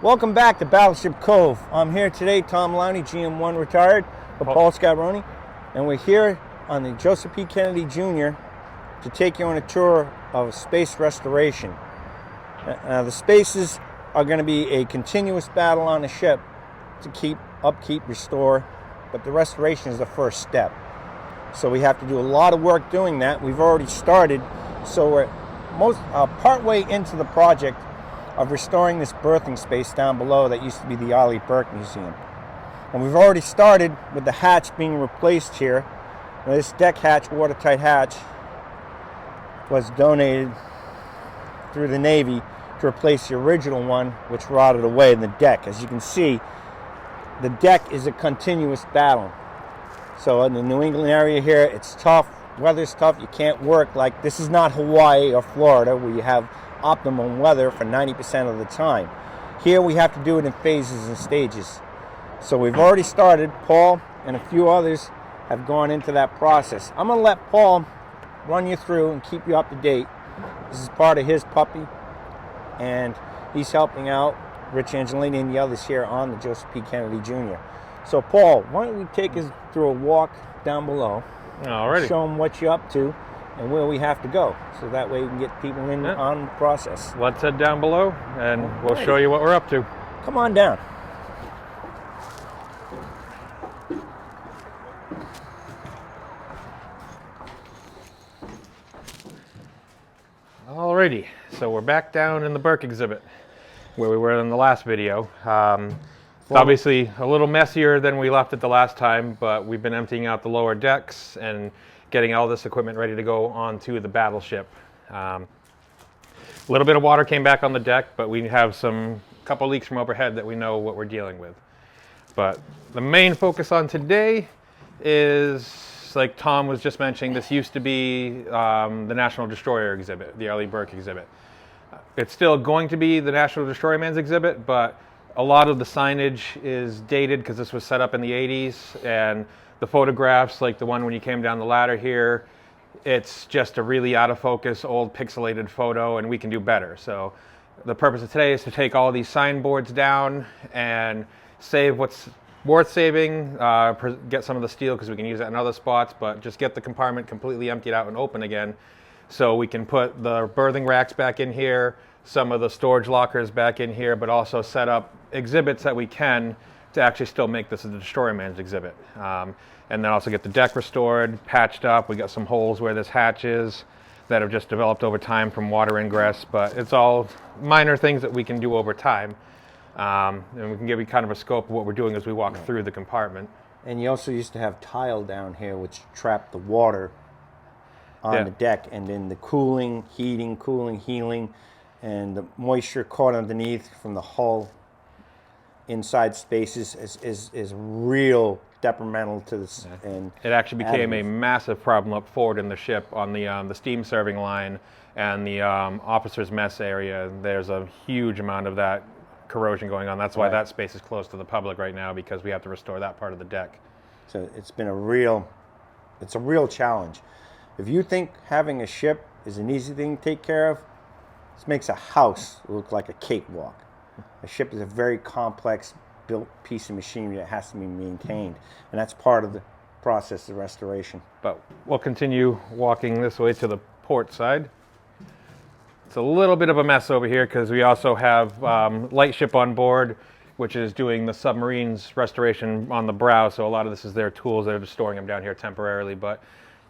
Welcome back to Battleship Cove. I'm here today, Tom Lowney, GM1 retired, with Paul Scaroni, and we're here on the Joseph P. Kennedy Jr. to take you on a tour of space restoration. The spaces are going to be a continuous battle on the ship to keep, upkeep, restore, but the restoration is the first step. So we have to do a lot of work doing that. We've already started, so we're partway into the project of restoring this berthing space down below that used to be the Arleigh Burke Museum. And we've already started with the hatch being replaced here. Now, this deck hatch, watertight hatch, was donated through the Navy to replace the original one, which rotted away in the deck. As you can see, the deck is a continuous battle. So in the New England area here, it's tough. Weather's tough. You can't work like this. Is not Hawaii or Florida where you have optimum weather for 90% of the time. Here we have to do it in phases and stages. So we've already started. Paul and a few others have gone into that process. I'm going to let Paul run you through and keep you up to date. This is part of his puppy, and he's helping out Rich Angelini and the others here on the Joseph P. Kennedy Jr. So Paul, why don't we take us through a walk down below. Alrighty. Show them what you're up to and where we have to go, so that way we can get people in on the process. Let's head down below and we'll show you what we're up to. Come on down. Alrighty, so we're back down in the Burke exhibit where we were in the last video. It's obviously a little messier than we left it the last time, but we've been emptying out the lower decks and getting all this equipment ready to go onto the battleship. A little bit of water came back on the deck, but we have some couple leaks from overhead that we know what we're dealing with. But the main focus on today is, like Tom was just mentioning, this used to be the National Destroyer exhibit, the Arleigh Burke exhibit. It's still going to be the National Destroyer Man's exhibit, but a lot of the signage is dated because this was set up in the 80s, and the photographs, like the one when you came down the ladder here, it's just a really out of focus, old pixelated photo, and we can do better. So the purpose of today is to take all these signboards down and save what's worth saving, get some of the steel because we can use that in other spots, but just get the compartment completely emptied out and open again so we can put the berthing racks back in here, some of the storage lockers back in here, but also set up exhibits that we can to actually still make this a Destroyer Man's exhibit. And then also get the deck restored, patched up. We got some holes where this hatch is that have just developed over time from water ingress, but it's all minor things that we can do over time. And we can give you kind of a scope of what we're doing as we walk through the compartment. And you also used to have tile down here which trapped the water on the deck, and then the cooling, healing, and the moisture caught underneath from the hull inside spaces is real detrimental to this. And it actually became a massive problem up forward in the ship on the steam serving line and the officers' mess area. There's a huge amount of that corrosion going on. That's why that space is closed to the public right now, because we have to restore that part of the deck. So it's been a real challenge. If you think having a ship is an easy thing to take care of, this makes a house look like a cakewalk. A ship is a very complex built piece of machinery that has to be maintained, and that's part of the process of restoration. But we'll continue walking this way to the port side. It's a little bit of a mess over here because we also have Lightship on board, which is doing the submarine's restoration on the brow, so a lot of this is their tools. They're just storing them down here temporarily, but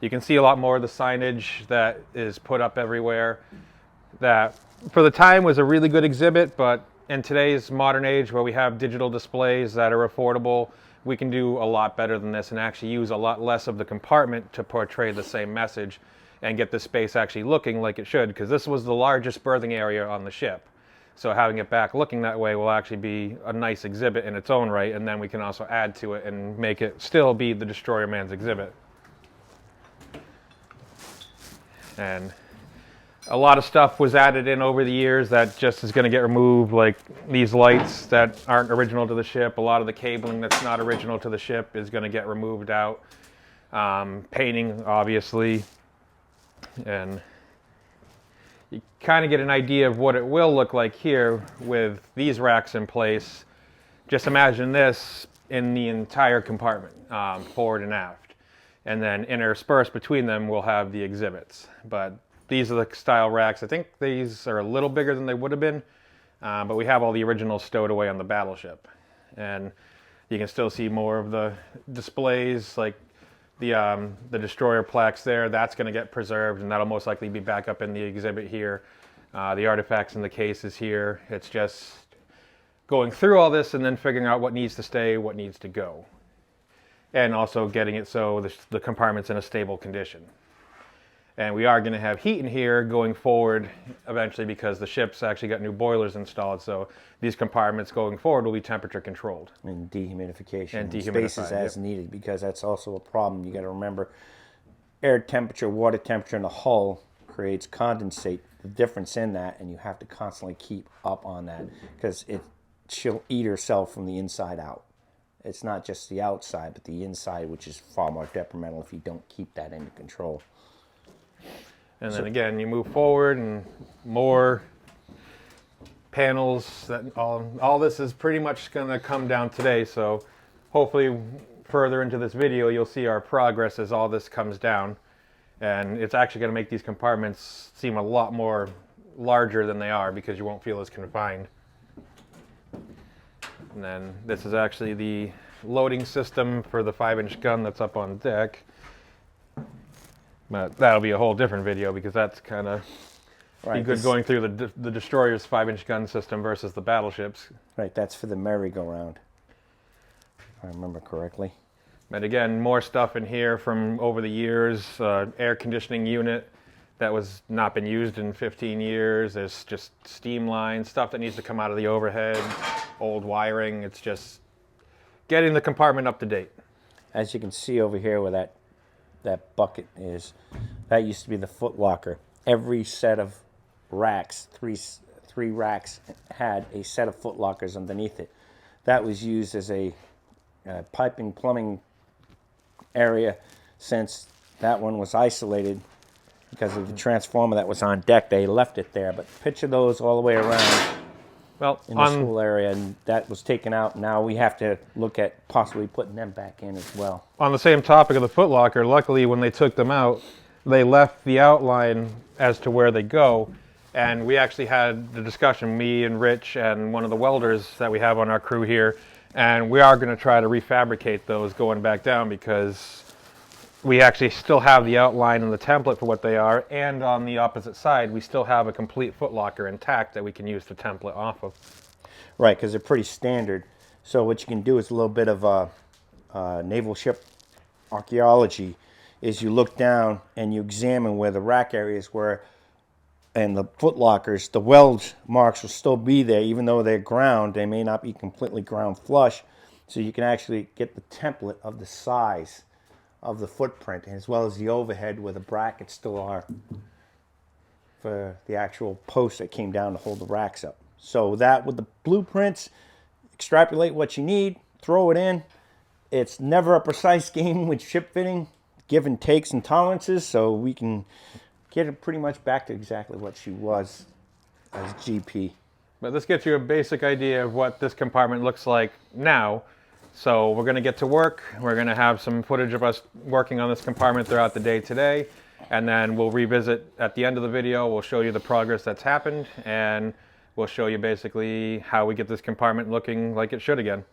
you can see a lot more of the signage that is put up everywhere. That for the time was a really good exhibit, but in today's modern age where we have digital displays that are affordable, we can do a lot better than this and actually use a lot less of the compartment to portray the same message and get the space actually looking like it should, because this was the largest berthing area on the ship. So having it back looking that way will actually be a nice exhibit in its own right, and then we can also add to it and make it still be the Destroyer Man's exhibit. And a lot of stuff was added in over the years that just is going to get removed, like these lights that aren't original to the ship. A lot of the cabling that's not original to the ship is going to get removed out. Painting, obviously. And you kind of get an idea of what it will look like here with these racks in place. Just imagine this in the entire compartment, forward and aft. And then interspersed between them, we'll have the exhibits. But these are the style racks. I think these are a little bigger than they would have been, but we have all the originals stowed away on the battleship. And you can still see more of the displays, like the destroyer plaques there. That's going to get preserved, and that'll most likely be back up in the exhibit here. The artifacts in the cases here. It's just going through all this and then figuring out what needs to stay, what needs to go. And also getting it so the compartment's in a stable condition. And we are going to have heat in here going forward eventually because the ship's actually got new boilers installed. So these compartments going forward will be temperature controlled. And dehumidification. And Spaces as needed, because that's also a problem. You got to remember, air temperature, water temperature in the hull creates condensate, the difference in that, and you have to constantly keep up on that because she'll eat herself from the inside out. It's not just the outside, but the inside, which is far more detrimental if you don't keep that under control. And then again, you move forward and more panels. That all this is pretty much going to come down today. So hopefully further into this video, you'll see our progress as all this comes down. And it's actually going to make these compartments seem a lot more larger than they are because you won't feel as confined. And then this is actually the loading system for the 5-inch gun that's up on deck. But that'll be a whole different video because that's kind of be good going through the destroyer's 5-inch gun system versus the battleships. Right, that's for the merry-go-round, if I remember correctly. But again, more stuff in here from over the years. Air conditioning unit that was not been used in 15 years. There's just steam lines, stuff that needs to come out of the overhead, old wiring. It's just getting the compartment up to date. As you can see over here where that bucket is, that used to be the foot locker. Every set of racks, three racks, had a set of foot lockers underneath it. That was used as a piping, plumbing area, since that one was isolated because of the transformer that was on deck. They left it there, but picture those all the way around in this whole area, and that was taken out. Now we have to look at possibly putting them back in as well. On the same topic of the foot locker, luckily when they took them out, they left the outline as to where they go, and we actually had the discussion, me and Rich and one of the welders that we have on our crew here, and we are going to try to refabricate those going back down because we actually still have the outline and the template for what they are, and on the opposite side we still have a complete foot locker intact that we can use the template off of. Right, because they're pretty standard. So what you can do is a little bit of naval ship archaeology, is you look down and you examine where the rack areas were and the foot lockers. The weld marks will still be there even though they're ground. They may not be completely ground flush, so you can actually get the template of the size of the footprint, as well as the overhead where the brackets still are for the actual posts that came down to hold the racks up. So that with the blueprints, extrapolate what you need, throw it in. It's never a precise game with ship fitting, give and takes and tolerances, so we can get it pretty much back to exactly what she was as GP. But this gets you a basic idea of what this compartment looks like now. So we're going to get to work. We're going to have some footage of us working on this compartment throughout the day today. And then we'll revisit at the end of the video. We'll show you the progress that's happened. And we'll show you basically how we get this compartment looking like it should again.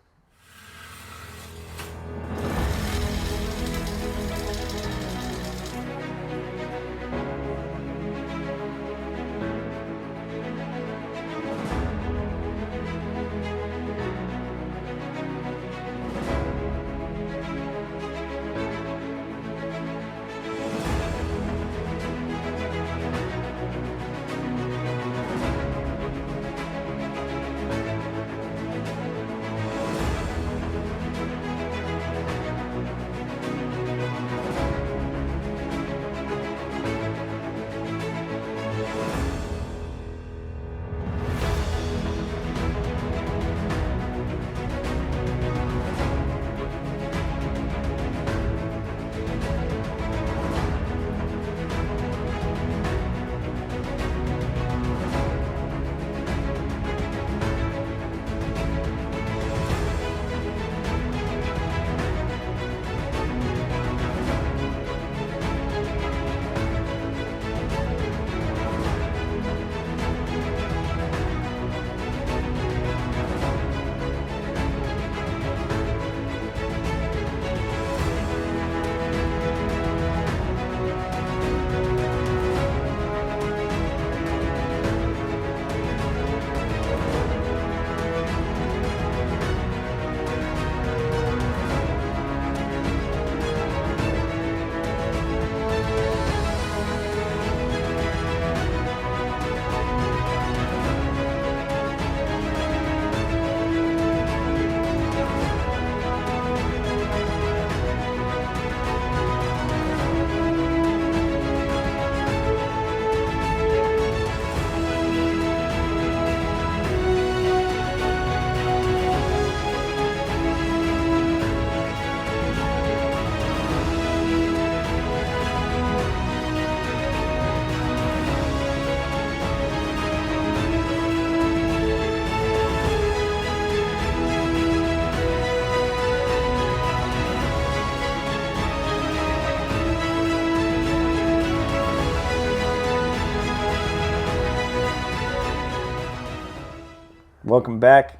welcome back,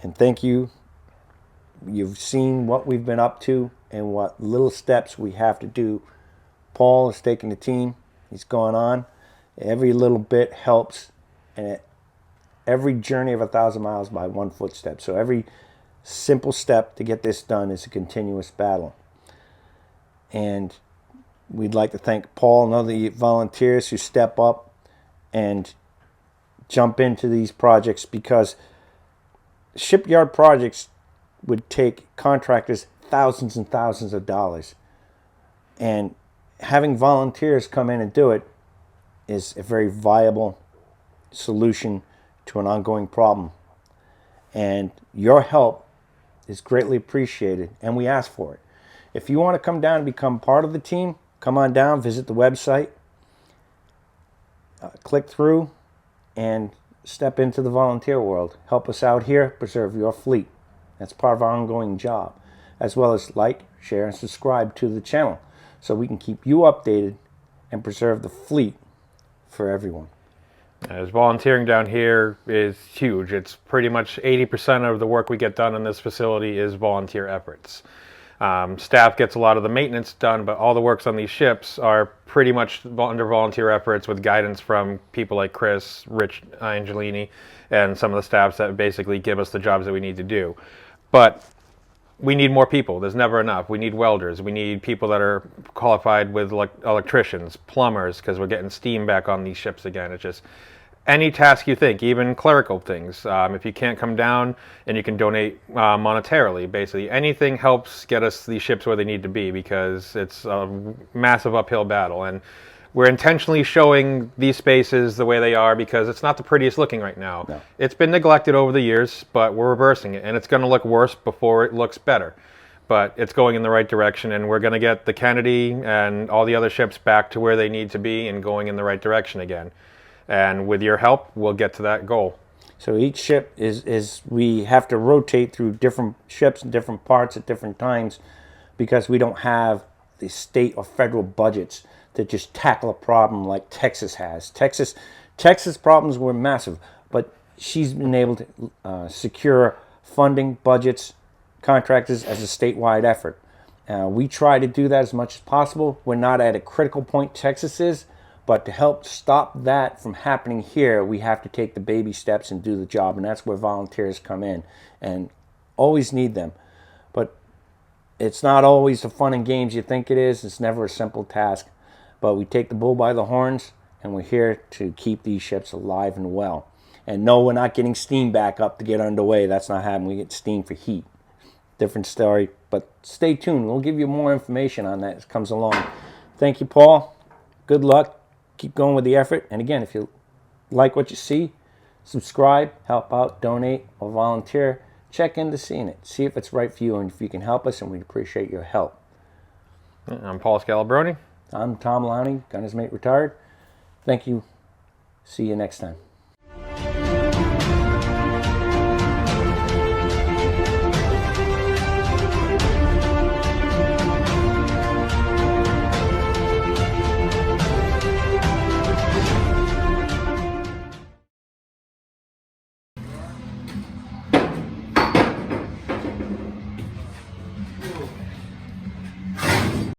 and thank you. You've seen what we've been up to and what little steps we have to do. Paul is taking the team. He's going on. Every little bit helps, and every journey of 1,000 miles by one footstep. So every simple step to get this done is a continuous battle. And we'd like to thank Paul and other volunteers who step up and jump into these projects, because shipyard projects would take contractors thousands and thousands of dollars. And having volunteers come in and do it is a very viable solution to an ongoing problem. And your help is greatly appreciated, and we ask for it. If you want to come down and become part of the team, come on down, visit the website, click through, and step into the volunteer world. Help us out here, preserve your fleet. That's part of our ongoing job, as well as like, share, and subscribe to the channel so we can keep you updated and preserve the fleet for everyone. As volunteering down here is huge. It's pretty much 80% of the work we get done in this facility is volunteer efforts. Staff gets a lot of the maintenance done, but all the works on these ships are pretty much under volunteer efforts with guidance from people like Chris, Rich Angelini, and some of the staffs that basically give us the jobs that we need to do. But we need more people. There's never enough. We need welders. We need people that are qualified with electricians, plumbers, because we're getting steam back on these ships again. It's just any task you think, even clerical things. If you can't come down and you can donate monetarily, basically anything helps get us these ships where they need to be, because it's a massive uphill battle. And we're intentionally showing these spaces the way they are because it's not the prettiest looking right now. No. It's been neglected over the years, but we're reversing it, and it's going to look worse before it looks better. But it's going in the right direction, and we're going to get the Kennedy and all the other ships back to where they need to be and going in the right direction again. And with your help, we'll get to that goal. So each ship is we have to rotate through different ships and different parts at different times, because we don't have the state or federal budgets to just tackle a problem like Texas has. Texas problems were massive, but she's been able to secure funding, budgets, contractors as a statewide effort. We try to do that as much as possible. We're not at a critical point Texas is, but to help stop that from happening here, we have to take the baby steps and do the job, and that's where volunteers come in, and always need them. But it's not always the fun and games you think it is. It's never a simple task. But we take the bull by the horns, and we're here to keep these ships alive and well. And no, we're not getting steam back up to get underway. That's not happening. We get steam for heat. Different story, but stay tuned. We'll give you more information on that as it comes along. Thank you, Paul. Good luck. Keep going with the effort. And again, if you like what you see, subscribe, help out, donate, or volunteer. Check into seeing it. See if it's right for you and if you can help us, and we'd appreciate your help. I'm Paul Scalabroni. I'm Tom Lowney, gunner's mate retired. Thank you. See you next time.